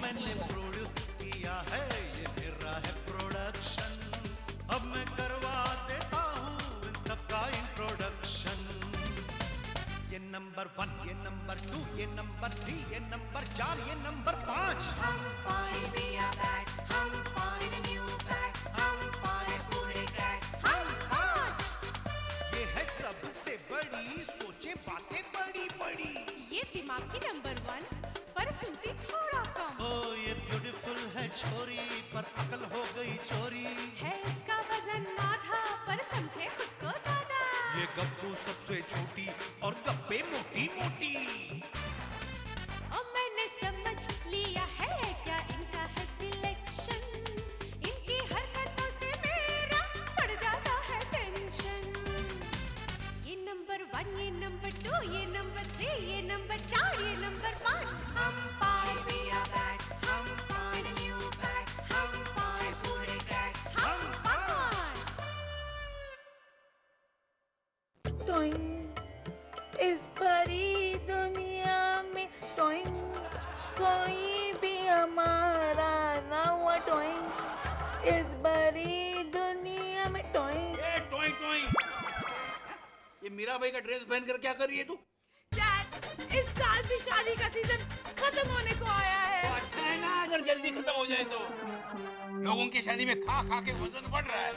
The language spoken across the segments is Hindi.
मैंने प्रोड्यूस किया है, ये मेरा है प्रोडक्शन। अब मैं करवा देता हूँ इन सबका इंट्रोडक्शन। ये नंबर 1, ये नंबर 2, ये नंबर 3, ये नंबर 4, ये नंबर 5। हम पाए बिया बैट, हम पाए न्यू बैट, हम पाए पूरे क्रैक, हम 5। ये है सबसे बड़ी, सोचे बातें बड़ी बड़ी। ये दिमाग की नंबर 1, पर सुनती थोड़ा कम। ओ ये ब्यूटीफुल है छोरी, पर अकल हो गई चोरी। है इसका वजन आधा, पर समझे खुद को दादा। ये गप्पू सबसे छोटी और गप्पे मोटी मोटी। और मैंने समझ लिया है क्या इनका है सिलेक्शन। इनकी हरकतों से मेरा पड़ जाता है टेंशन। ये नंबर 1, ये नंबर 2, ये नंबर 3, ये नंबर 4, ये नंबर 5। हम पाए बिया बैट, हम पाए न्यू बैट, हम पाए पूरे क्रैक, हम 5। टॉइंग इस बड़ी दुनिया में टॉइंग कोई भी हमारा ना हुआ। टॉइंग इस बड़ी दुनिया में टॉइंग। टॉइंग टॉइंग, ये मीरा भाई का ड्रेस पहन कर क्या कर रही है तू? डैड, इस साल भी शादी का सीजन खत्म होने को आया है। तो अच्छा है ना अगर जल्दी खत्म हो जाए तो। लोगों की शादी में खा खा के वजन बढ़ रहा है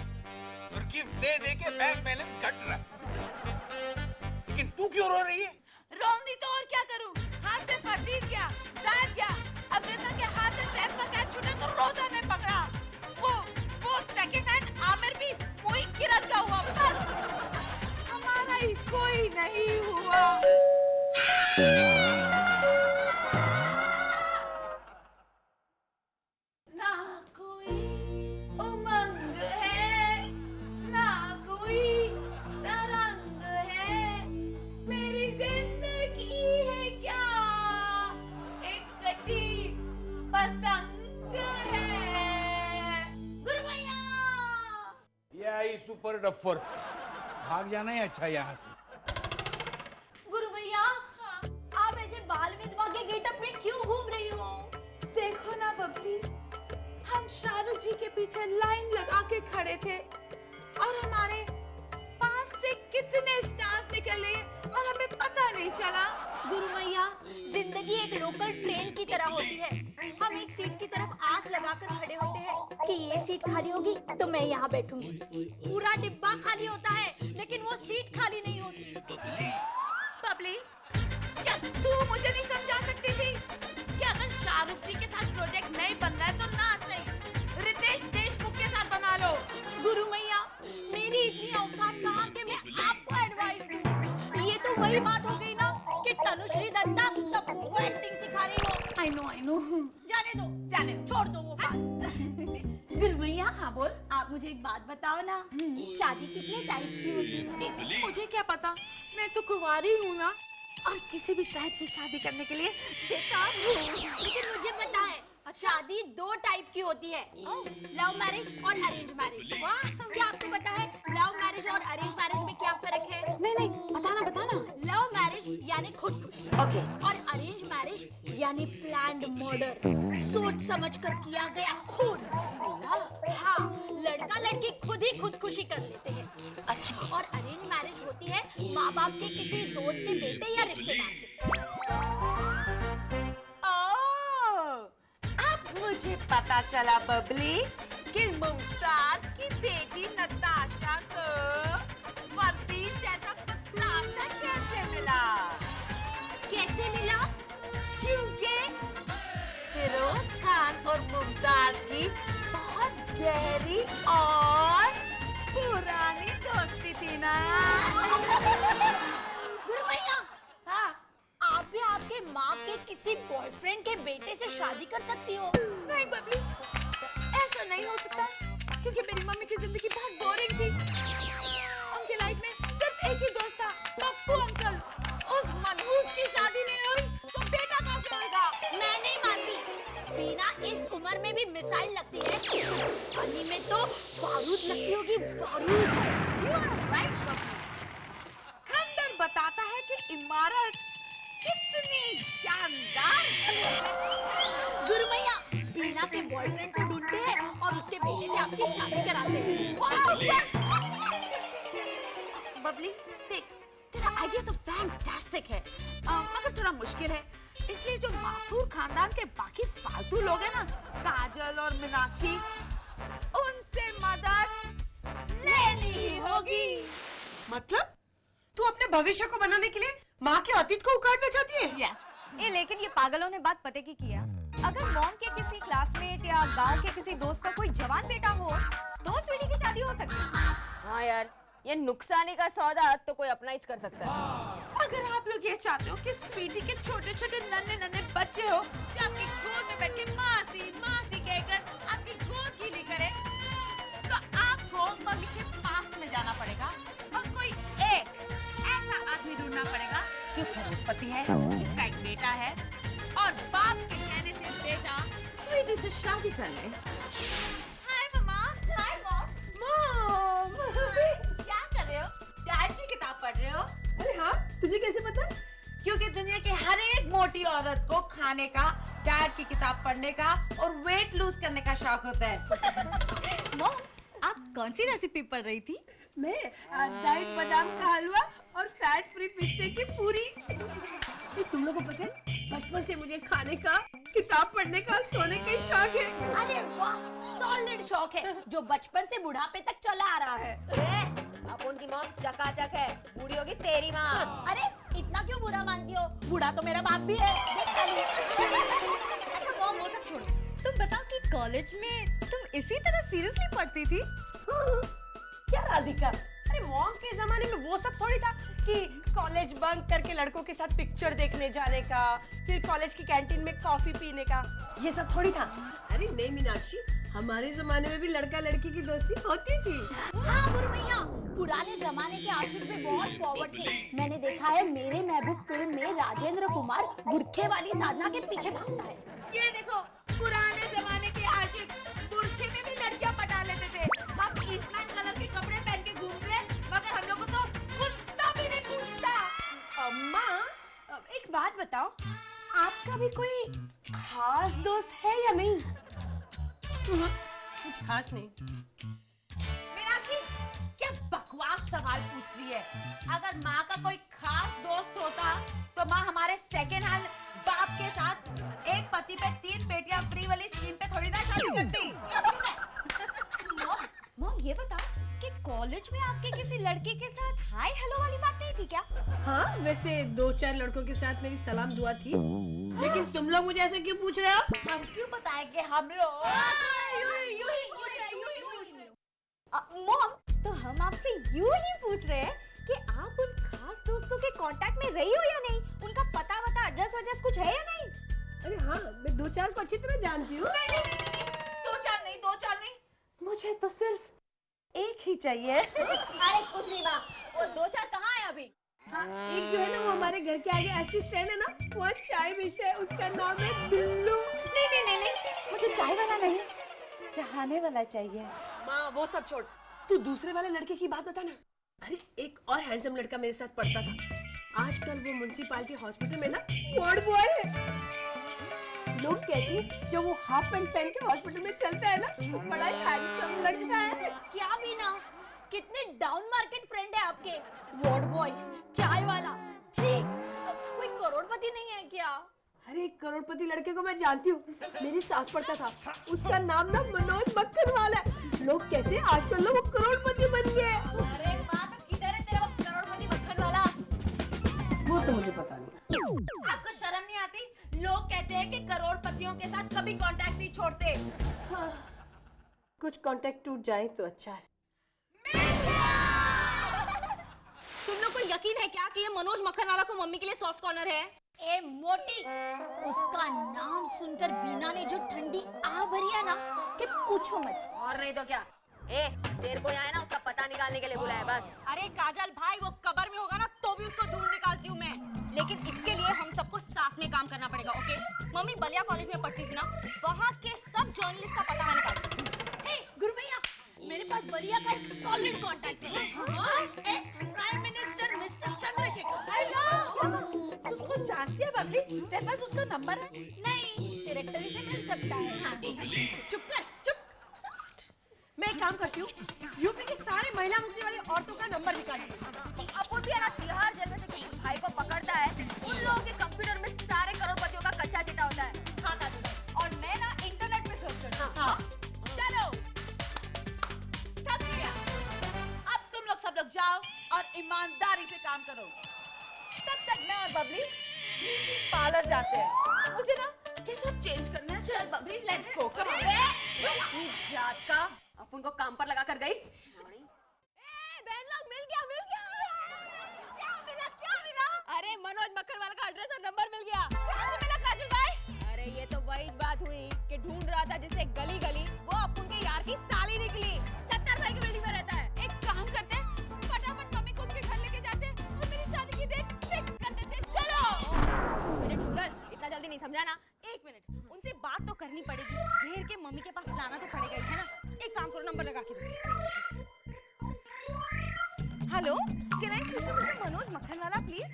और गिफ्ट दे दे के बैंक बैलेंस घट रहा है। लेकिन तू क्यों रो रही है? रोंदी तो और क्या करूं? हाथ से फरदीद गया, दाद गया। अमृता के हाथ से सैफ का कैच छूटा तो रोजा ने पकड़ा। वो सेकंड हैंड आमिर भी वही किरण का हुआ। बस हमारा ही कोई नहीं हुआ। ना कोई उमंग है, ना कोई तरंग है। मेरी जिंदगी है क्या एक कटी पतंग है। गुरु भैया, ये आई सुपर डफर, भाग जाना ही अच्छा यहाँ से। गुरु भैया, आप ऐसे बाल विधवा के गेटअप में क्यों घूम रही हो? देखो ना बबली, हम शाहरुख जी के पीछे लाइन लगा के खड़े थे और हमारे पास से कितने स्टार्स निकले और हमें पता नहीं चला। गुरु भैया, जिंदगी एक लोकल ट्रेन की तरह होती है। हम एक सीट की तरफ आस लगाकर खड़े होते हैं कि ये सीट खाली होगी तो मैं यहाँ बैठूंगी। पूरा डिब्बा खाली होता है लेकिन वो सीट खाली नहीं होती। बबली, क्या तू मुझे नहीं समझा सकती थी कि अगर शाहरुख जी के साथ प्रोजेक्ट नहीं बन रहा है तो ना सही रितेश देशमुख के साथ बना लो। गुरु मैया, मेरी इतनी औकात कहाँ के मैं आपको एडवाइस दूं? ये तो वही बात हो गई ना कि तनुश्री दत्ता तब्बू को एक्टिंग सिखा रही हो। I know. जाने दो, छोड़ दो वो बात। गुरु भैया, हाँ बोल। आप मुझे एक बात बताओ ना, शादी कितने टाइप की होती है? मुझे क्या पता, मैं तो कुंवारी हूँ ना, और किसी भी टाइप की शादी करने के लिए बेकार हूँ। लेकिन मुझे पता है शादी 2 टाइप की होती है, लव मैरिज और अरेंज मैरिज। क्या आपको पता है लव मैरिज और अरेंज मैरिज में क्या फर्क है? नहीं, बताना। लव मैरिज यानी खुदकुशी, ओके। और अरेंज मैरिज यानी प्लान्ड मर्डर, सोच समझ कर किया गया खून। हाँ, लड़का लड़की खुद ही खुदकुशी कर लेते हैं। अच्छा। और अरेंज मैरिज होती है माँ बाप के किसी दोस्त के बेटे या रिश्तेदार से। अब मुझे पता चला बबली कि मुमताज की बेटी नताशा को वर्दी जैसा पताशा कैसे मिला? कैसे मिला? क्योंकि फिरोज खान और मुमताज की बहुत गहरी और पुरानी दोस्ती थी ना। गुरु भैया, हाँ, आप भी आपके माँ के किसी बॉयफ्रेंड के बेटे से शादी कर सकती हो। नहीं बबली, ऐसा नहीं हो सकता क्योंकि मेरी मम्मी की जिंदगी बहुत बोरिंग थी। उनकी लाइफ में सिर्फ एक ही दोस्त था, पप्पू अंकल। उस मनहूस की शादी नहीं हुई तो बेटा कैसे होगा? मैं नहीं मानती। बीना इस उम्र में भी मिसाइल लगती है, पानी में तो बारूद लगती होगी, बारूद। You are right, Babli. खंडर बताता है कि इमारत कितनी शानदार गुरु भैया बीना के बॉयफ्रेंड को ढूंढते हैं और उसके बेटे से आपकी शादी कराते हैं। बबली देख, तेरा आइडिया तो फैंटास्टिक है, मगर थोड़ा मुश्किल है। इसलिए जो माथुर खानदान के बाकी फालतू लोग हैं ना, काजल और मीनाक्षी, उनसे मदद लेनी होगी। मतलब तू अपने भविष्य को बनाने के लिए माँ के अतीत को उखाड़ना चाहती है? ये लेकिन ये पागलों ने बात पते की किया। अगर मॉम के किसी क्लासमेट या गांव के किसी दोस्त का कोई जवान बेटा हो तो स्वीटी की शादी हो सकती है। हाँ यार, ये नुकसानी का सौदा तो कोई अपना ही कर सकता है। अगर आप लोग ये चाहते हो कि स्वीटी के छोटे छोटे नन्हे नन्हे बच्चे हो जो आपकी गोद में बैठ के मासी मासी कहकर आपकी गोद गीली करे, तो आपको मम्मी के पास में जाना पड़ेगा और कोई एक ऐसा आदमी ढूंढना पड़ेगा जो करोड़पति है, जिसका एक बेटा है और बाप के कहने से बेटा स्वीटी से शादी कर ले। Hi mamma. Hi mom. क्या कर रहे हो? डैड की किताब पढ़ रहे हो? अरे हाँ, तुझे कैसे पता? क्योंकि दुनिया की हर एक मोटी औरत को खाने का, डैड की किताब पढ़ने का और वेट लूज करने का शौक होता है। मॉम, आप कौन सी रेसिपी पढ़ रही थी? मैं डाइट बादाम का हलवा और फैट फ्री पिस्ते की पूरी। तुम लोगों को पता है, बचपन से मुझे खाने का, किताब पढ़ने का और सोने का ही शौक है। अरे वाह, सॉलिड शौक है जो बचपन से बुढ़ापे तक चला आ रहा है। अब उनकी मौत चकाचक है, बूढ़ी होगी तेरी माँ। अरे इतना क्यों बुरा मानती हो? बुढ़ा तो मेरा बाप भी है, देखता नहीं। अच्छा मॉम, वो सब छोड़ो, तुम बताओ कि कॉलेज में तुम इसी तरह सीरियसली पढ़ती थी? क्या राधिका, अरे मॉम के जमाने में वो सब थोड़ी था कि कॉलेज बंक करके लड़कों के साथ पिक्चर देखने जाने का, फिर कॉलेज की कैंटीन में कॉफी पीने का, ये सब थोड़ी था। अरे नहीं मीनाक्षी, हमारे जमाने में भी लड़का लड़की की दोस्ती होती थी। हाँ गुरु भैया, पुराने जमाने के आशिक भी बहुत फॉरवर्ड थे। मैंने देखा है मेरे महबूब फिल्म में राजेंद्र कुमार बुरखे वाली साधना के पीछे भागता है। ये देखो, पुराने जमाने के आशिक बुरखे में भी लड़कियां पटा लेते थे। हम ईस्टमैन कलर के कपड़े पहन के घूम रहे, मगर हम लोगों को तो कुत्ता भी नहीं पूछता। अम्मा, एक बात बताओ, आपका भी कोई खास दोस्त है या नहीं? कुछ खास नहीं। मीनाक्षी, क्या बकवास सवाल पूछ रही है? अगर माँ का कोई खास दोस्त होता तो माँ हमारे सेकेंड हैंड बाप के साथ एक पति पे 3 बेटियां फ्री वाली स्कीम पे थोड़ी ना शादी करती। मॉम, ये बताओ कि कॉलेज में आपके किसी लड़के के साथ हाय हेलो वाली बात नहीं थी क्या? हाँ, वैसे 2-4 लड़कों के साथ मेरी सलाम दुआ थी, लेकिन तुम लोग मुझे ऐसे क्यों पूछ रहे हो? हम क्यों बताएंगे हम लोग? मॉम, तो हम आपसे यूं ही पूछ रहे हैं कि आप उन खास दोस्तों के कांटेक्ट में रही हो या नहीं? उनका पता वता एड्रेस वड्रेस कुछ है या नहीं? अरे हाँ, मैं 2-4 को अच्छी तरह जानती हूँ। दो चार नहीं, मुझे तो सिर्फ एक ही चाहिए। अरे कुछ नहीं माँ, वो 2-4 कहाँ है अभी? हाँ, एक जो है ना, वो हमारे घर के आगे असिस्टेंट है ना, वो चाय बेचता है, उसका नाम है बिल्लू। नहीं, मुझे चाय वाला नहीं, चाहने वाला चाहिए। माँ वो सब छोड़, तू दूसरे वाले लड़के की बात बता ना। अरे एक और हैंडसम लड़का मेरे साथ पढ़ता था, आजकल वो म्युनिसिपैलिटी हॉस्पिटल में ना वार्ड बॉय है। लोग कहते हैं जब वो हाफ पैंट पहन के हॉस्पिटल में चलता है ना, तो बड़ा हैंडसम लगता है। क्या भी ना, कितने डाउन मार्केट फ्रेंड है आपके। वार्ड बॉय, चाय वाला, जी कोई करोड़पति नहीं है क्या? अरे एक करोड़पति लड़के को मैं जानती हूँ, मेरे साथ पढ़ता था, उसका नाम ना मनोज मक्खन वाला है। लोग कहते हैं आजकल लोग करोड़पति बन गए। अरे माँ, तो किधर है तेरा वो करोड़पति मक्खन वाला? वो तो मुझे पता नहीं। आपको शर्म नहीं आती? लोग कहते हैं कि करोड़पतियों के साथ कभी कांटेक्ट नहीं छोड़ते। हाँ, कुछ कांटेक्ट टूट जाए तो अच्छा है। तुम लोग को यकीन है क्या कि ये मनोज मक्खनवाला को मम्मी के लिए सॉफ्ट कॉर्नर है? ए मोटी, उसका नाम सुनकर बीना ने जो ठंडी आ भरी है ना कि पूछो मत। और नहीं तो क्या, तेरे को यहाँ है ना उसका पता निकालने के लिए बुलाया बस। अरे काजल भाई, वो कब्र में होगा ना तो भी उसको ढूंढ निकालती हूँ मैं, लेकिन इसके लिए हम सबको साथ में काम करना पड़ेगा, ओके? मम्मी बलिया कॉलेज में पढ़ती थी ना, वहाँ के सब जर्नलिस्ट का पता मैं निकालती हूँ। गुरु भैया, मेरे पास बलिया का एक सॉलिड कॉन्टैक्ट है, ex prime minister mister Chandrashekhar. उसको जानती बबली, तेरे पास उसका नंबर है? नहीं, डायरेक्टर से मिल सकता है। हाँ। चुप कर, चुप। मैं एक काम करती हूँ, यूपी के सारे महिला मुक्ति वाली औरतों का नंबर निकालती हूँ। अब वो भी है ना, तिहाड़ जेल में से किसी भाई को पकड़ता है, उन लोगों के कंप्यूटर में सारे करोड़पतियों का कच्चा चिटा होता है। हाँ दादी, और मैं ना इंटरनेट पे सर्च करती हूँ। हाँ। चलो, थक गया। अब तुम लोग सब लोग जाओ और ईमानदारी से काम करो। तब तक मैं और बबली पार्लर जाते हैं। मुझे ना गेटअप चेंज करना है। चल Babli, let's go. Come on. जात का अपन को काम पर लगा कर गई। बैंड लॉक मिल गया, मिल गया। क्या मिला? अरे मनोज मक्खनवाला का एड्रेस और नंबर मिल गया। कहाँ से मिला काजल भाई? अरे ये तो वही बात हुई कि ढूंढ रहा था जिसे गली गली, वो अपन के यार की साली निकली। 70 भाई की बिल्डिंग में रहता है। एक काम करते हैं, फटाफट मम्मी को उनके घर लेके जाते हैं और मेरी शादी की डेट फिक्स कर देते हैं। चलो। मेरे टूगल, इतना जल्दी नहीं समझा ना। एक मिनट, उनसे बात तो करनी पड़ेगी। घेर के मम्मी के पास लाना तो पड़ेगा ही, है ना? एक काम करो, नंबर लगा के दो। Hello, can I speak to mister Manoj Makhanwala please?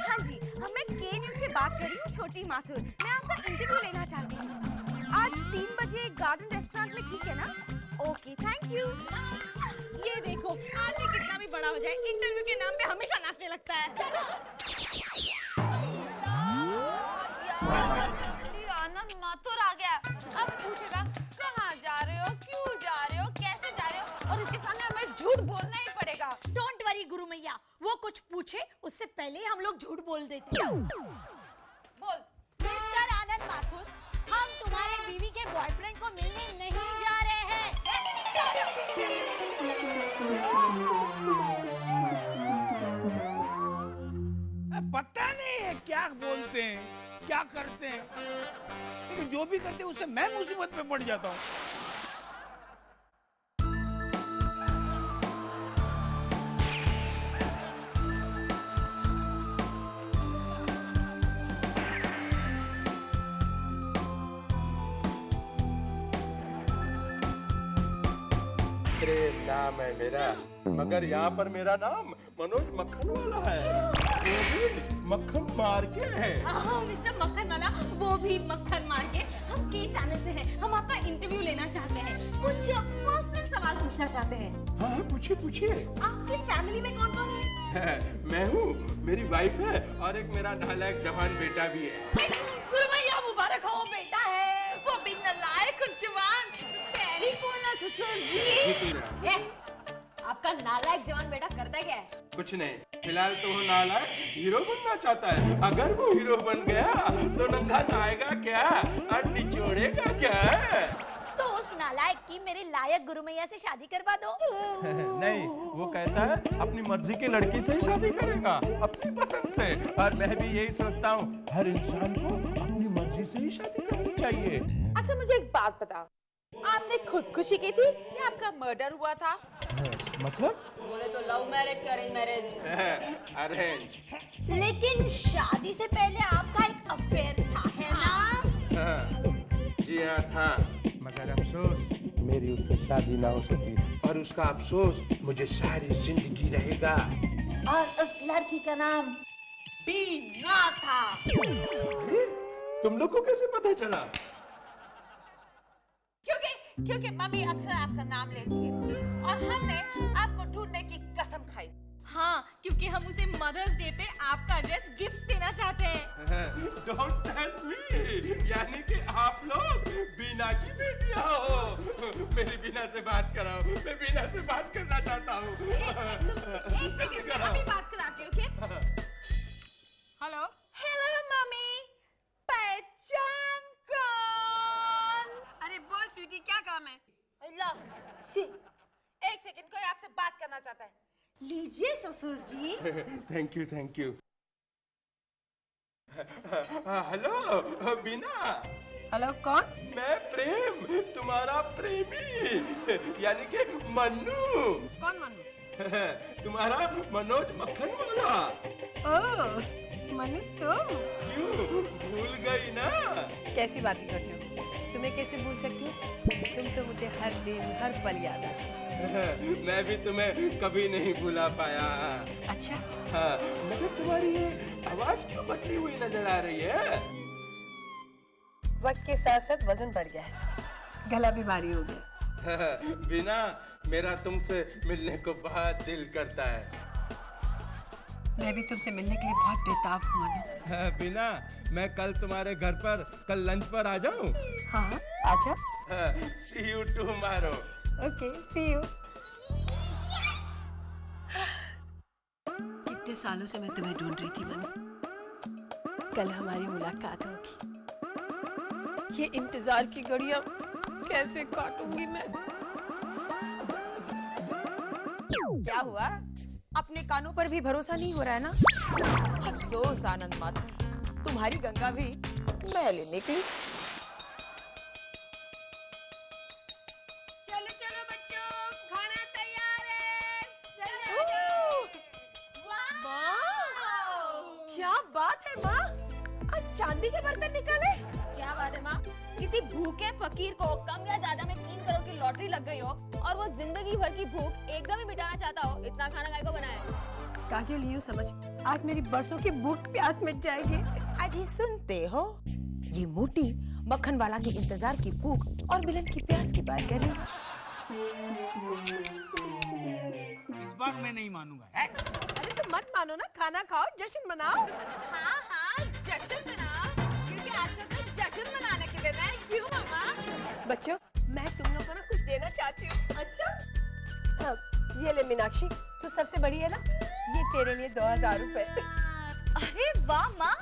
हाँ जी, मैं के न्यूज़ से बात कर रही हूँ, छोटी माथुर। मैं आपका इंटरव्यू लेना चाहती हूँ। आज 3 बजे गार्डन रेस्टोरेंट में, ठीक है ना? Okay, thank you. ये देखो, आदमी कितना भी बड़ा हो जाए, इंटरव्यू के नाम पे हमेशा नाचने लगता है। आनंद माथुर आ गया। अब पूछेगा कहाँ जा रहे हो, क्यों जा रहे हो, कैसे जा रहे हो, और इसके सामने हमें झूठ बोलना ही पड़ेगा। डोंट वरी गुरु मैया, वो कुछ पूछे उससे पहले हम लोग झूठ बोल देते हैं। बोल। मिस्टर आनंद माथुर, हम तुम्हारे बीवी के बॉयफ्रेंड को मिलने नहीं जा रहे हैं। पता नहीं है क्या बोलते हैं, क्या करते हैं, लेकिन जो भी करते हैं उससे मैं मुसीबत में पड़ जाता हूँ। नाम है मेरा, मगर यहाँ पर मेरा नाम मनोज मक्खनवाला है। वो भी मक्खन मार के है। मिस्टर मक्खनवाला, वो भी मक्खन मार के। हम के चैनल से हैं, हम आपका इंटरव्यू लेना चाहते हैं, कुछ पर्सनल सवाल पूछना चाहते हैं। हाँ पूछिए पूछिए। आपकी फैमिली में कौन कौन है? मैं हूँ, मेरी वाइफ है और एक मेरा नालायक जवान बेटा भी है। गुरु भैया मुबारक हो, बेटा है वो भी नालायक और जवान। पैरी बोला ससुर जी। आपका नालायक जवान बेटा करता क्या है? कुछ नहीं, फिलहाल तो वो नालायक हीरो बनना चाहता है। अगर वो हीरो बन गया तो नंगा जाएगा क्या और निचोड़ेगा क्या? तो उस नालायक की मेरे लायक गुरु मैया से शादी करवा दो। नहीं, वो कहता है अपनी मर्जी की लड़की से ही शादी करेगा, अपनी पसंद से। और मैं भी यही सोचता हूँ, हर इंसान को अपनी मर्जी से ही शादी करनी चाहिए। अच्छा मुझे एक बात बताओ, आपने खुदकुशी की थी या आपका मर्डर हुआ था? मतलब? बोले तो लव मैरिज का अरेंज मैरिज। अरेंज। लेकिन शादी से पहले आपका एक अफेयर था, है ना? जी हाँ था, मगर अफसोस मेरी उससे शादी ना हो सकी और उसका अफसोस मुझे सारी जिंदगी रहेगा। और उस लड़की का नाम बीना था। तुम लोग को कैसे पता चला? क्योंकि मम्मी अक्सर आपका नाम लेती है और हमने आपको ढूंढने की कसम खाई। हाँ, क्योंकि हम उसे मदर्स डे पे आपका ड्रेस गिफ्ट देना चाहते हैं। Don't tell me, यानी कि आप लोग बीना की बेटियां हो। मेरी बीना से बात कराओ, मैं बीना से बात करना चाहता हूँ। एक सेकंड में अभी बात कराती हूँ, ओके? हेलो हेलो मम्मी, पहचान कौन? अरे बोल स्वीटी, क्या काम है? ला, एक सेकंड, कोई आपसे बात करना चाहता है। लीजिए ससुर जी। Thank you thank you. Hello Beena. Hello, कौन? मैं प्रेम, तुम्हारा प्रेमी, यानी कि मन्नू। कौन मन्नू? तुम्हारा मनोज मक्खनवाला। ओह, मन्नू तुम? क्यों भूल गई ना? कैसी बातें करते हो? तुम्हें कैसे भूल सकती हूँ? तुम तो मुझे हर दिन हर पल याद आती। मैं भी तुम्हें कभी नहीं भुला पाया। अच्छा? हाँ, मैं फिर तुम्हारी ये आवाज क्यों बदली हुई नजर आ रही है? वक्त के साथ साथ वजन बढ़ गया है, गला भी भारी हो गया। बिना, मेरा तुमसे मिलने को बहुत दिल करता है। मैं भी तुमसे मिलने के लिए बहुत बेताब हूँ मनु। बिना, मैं कल तुम्हारे घर पर कल लंच पर आ जाऊं? हाँ, आजा। See you tomorrow. Okay, see you। कितने सालों से मैं तुम्हें ढूंढ रही थी मनु। कल हमारी मुलाकात होगी। ये इंतजार की घड़ियां कैसे काटूंगी मैं? क्या हुआ? अपने कानों पर भी भरोसा नहीं हो रहा है ना? अफसोस आनंद माता, तुम्हारी गंगा भी मैले निकली। चलो चलो बच्चों, खाना तैयार है। क्या बात है माँ, आज चांदी के बर्तन निकाले। क्या बात है माँ, किसी भूखे फकीर को कम या ज्यादा में 3 करोड़ की लॉटरी लग गई हो और वो जिंदगी भर की भूख एकदम ही मिटाना चाहता हो, इतना खाना काय को बनाया? काजल, यूं समझ, आज मेरी बरसों की भूख प्यास मिट जाएगी। अजी सुनते हो, ये मोटी मक्खन वाला के इंतजार की भूख और मिलन की प्यास की बात कर रही। इस बार मैं नहीं मानूंगा। है? अरे तो मत मानो ना, खाना खाओ, जश्न मनाओ। हाँ हाँ, जश्न मनाओ, क्योंकि आजकल तो जश्न मनाने के दिन है। क्यों मामा? बच्चों, मैं तुम लोगों को ना कुछ देना चाहती हूँ। अच्छा? हाँ, ये ले मीनाक्षी, तू सबसे बड़ी है ना, ये तेरे लिए 2000 रुपए। अरे वाह माँ,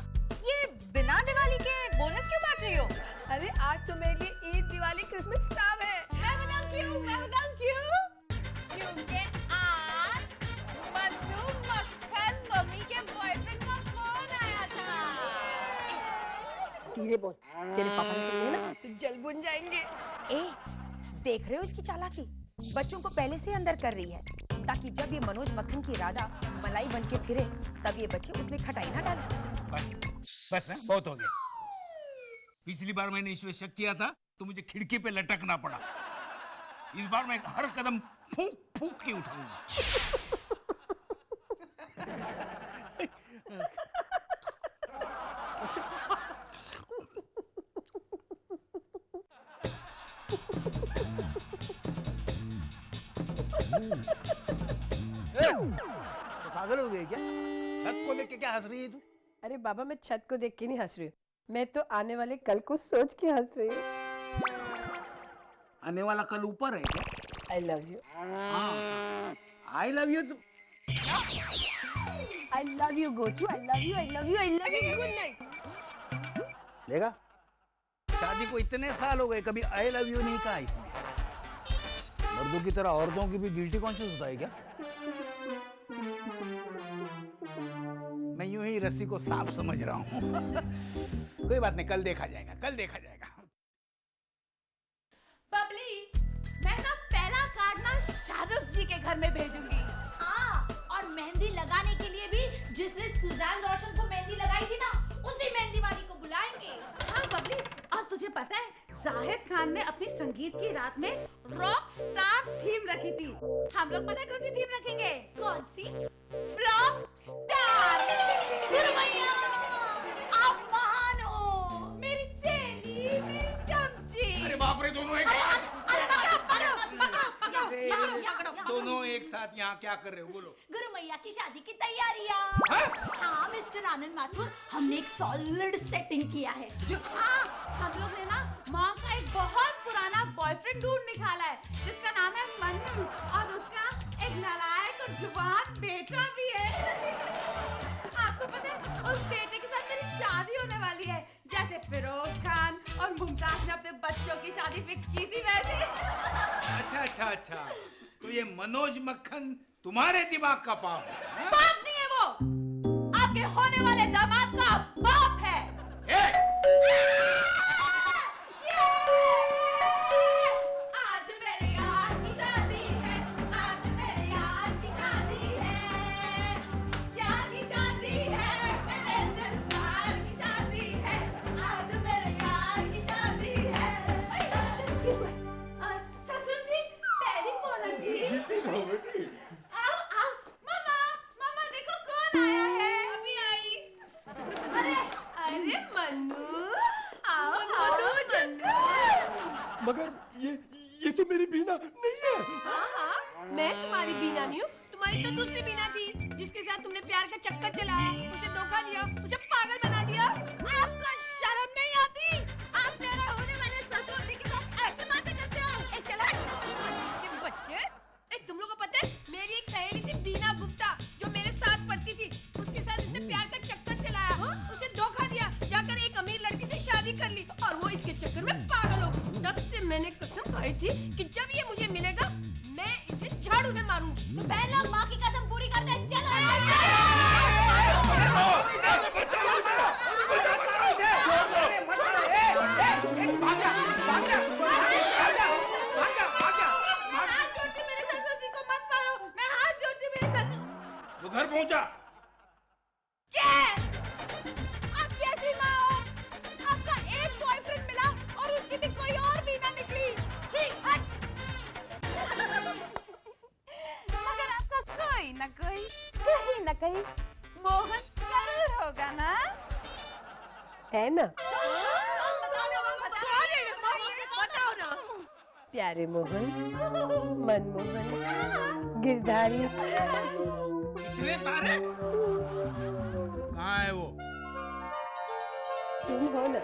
ये बिना दिवाली के बोनस क्यों बांट रही हो? अरे आज तो मेरे लिए ईद, दिवाली, क्रिसमस सब है। मैं बताऊँ क्यों? क्योंकि आज मधु मक्खन मम्मी के बॉयफ्रेंड का फोन आया था। धीरे बोल, तेरे पापा ने सुन लिया ना तो जल बुन जाएंगे। ए, देख रहे हो इसकी चालाकी? बच्चों को पहले से अंदर कर रही है, ताकि जब ये मनोज मक्खन की राधा मलाई बन के फिरे, तब ये बच्चे उसमें खटाई ना डालें। बस ना, बहुत हो गया। पिछली बार मैंने इसमें शक किया था तो मुझे खिड़की पे लटकना पड़ा। इस बार मैं हर कदम फूंक फूंक के उठाऊंगा। तो पागल हो गई क्या? छत को देख के क्या हंस रही है तू? अरे बाबा, मैं छत को देख के नहीं हंस रही हूँ, मैं तो आने वाले कल को सोच के हंस रही हूँ। आने वाला कल ऊपर है क्या? I love you. I love you तो आई लव यू गोचू, I love you, I love you, I love you. Good night. देखा, शादी को इतने साल हो गए, कभी आई लव यू नहीं कहा इसने। मर्दों की तरह औरतों की भी गिल्टी कॉन्शियस होता है क्या? मैं यूं ही रस्सी को सांप समझ रहा हूँ। कोई बात नहीं, कल देखा जाएगा, कल देखा जाएगा। बबली, मैं ना पहला कार्ड ना शाहरुख जी के घर में भेजूंगी। हाँ, और मेहंदी लगाने के लिए भी जिसने सुजान रोशन को मेहंदी लगाई थी ना, उसी मेहंदी वाली को बुलाएंगे। हाँ बबली, और तुझे पता है जाहिद खान ने अपनी संगीत की रात में रॉक स्टार थीम रखी थी। हम लोग पता है कौन सी थीम रखेंगे? कौन सी? Flop star. गुरमैया, आप महान हो। मेरी चेली, मेरी चमची। अरे बाप रे, दोनों एक दोनों एक साथ यहाँ क्या कर रहे हो? बोलो। गुरमैया की शादी की तैयारियाँ। हाँ मिस्टर आनंद माथुर, हमने एक सॉलिड सेटिंग किया है। हाँ, हम लोग ने ना मॉम का एक बहुत पुराना बॉयफ्रेंड ढूंढ निकाला है, जिसका नाम है मन्नू, और उसका एक नालायक और जुबान बेटा भी है। आपको पता है, उस बेटे के साथ मेरी शादी होने वाली है, जैसे फिरोज खान और मुमताज ने अपने बच्चों की शादी फिक्स की थी वैसे। अच्छा, तो ये मनोज मक्खन तुम्हारे दिमाग का पाप है? बाप नहीं है वो, आपके होने वाले दामाद का बाप है। आज मेरे यार की शादी है, आज मेरे यार की शादी है, यार की शादी है, मेरे दिलदार की शादी है, आज मेरे यार की शादी है। ससुर जी, पैरी पोला जी। आओ, मामा देखो कौन आया है। मगर ये तो मेरी बीना नहीं है। हाँ, मैं तुम्हारी बीना नहीं हूँ, तुम्हारी तो दूसरी बीना थी, जिसके साथ तुमने प्यार का चक्कर चलाया, उसे धोखा दिया, उसे पागल बना दिया। आपको शर्म नहीं आती? आप मेरे होने वाले ससुर जी के साथ ऐसे बातें करते हो? चला के बच्चे। तुम लोगों को पता है, मेरी एक सहेली थी बीना गुप्ता, जो मेरे साथ पढ़ती थी, उसके साथ उसने प्यार का चक्कर चलाया, उसे धोखा दिया, जाकर एक अमीर लड़की से शादी कर ली और वो इसके चक्कर में पागल हो गई। तब से मैंने कसम खाई थी कि जब ये मुझे मिलेगा मैं इसे झाड़ू से मारूंगी। तो बहन लोग माँ की कसम पूरी करते हैं, चलो। वो घर पहुंचा। क्या? आप कैसी माँ हो? आपका एक बॉयफ्रेंड मिला और उसकी भी कोई और भी ना निकली। ठीक हट। मगर आपका कोई न कोई, कहीं न कहीं मोहन जरूर होगा ना? है ना? बताओ ना। प्यारे मोहन, मनमोहन, गिरधारी। इतने सारे? कहाँ है वो? तुम हो ना?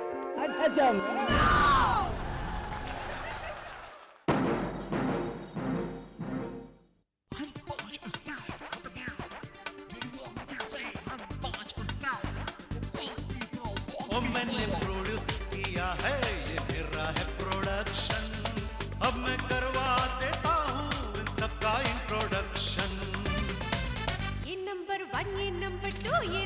ओ मैंने प्रोड्यूस किया है, ये मेरा है प्रोडक्शन। अब मैं करवा देता हूँ इन सबका इंट्रोडक्शन। ये नंबर 1, ये नंबर 2, ये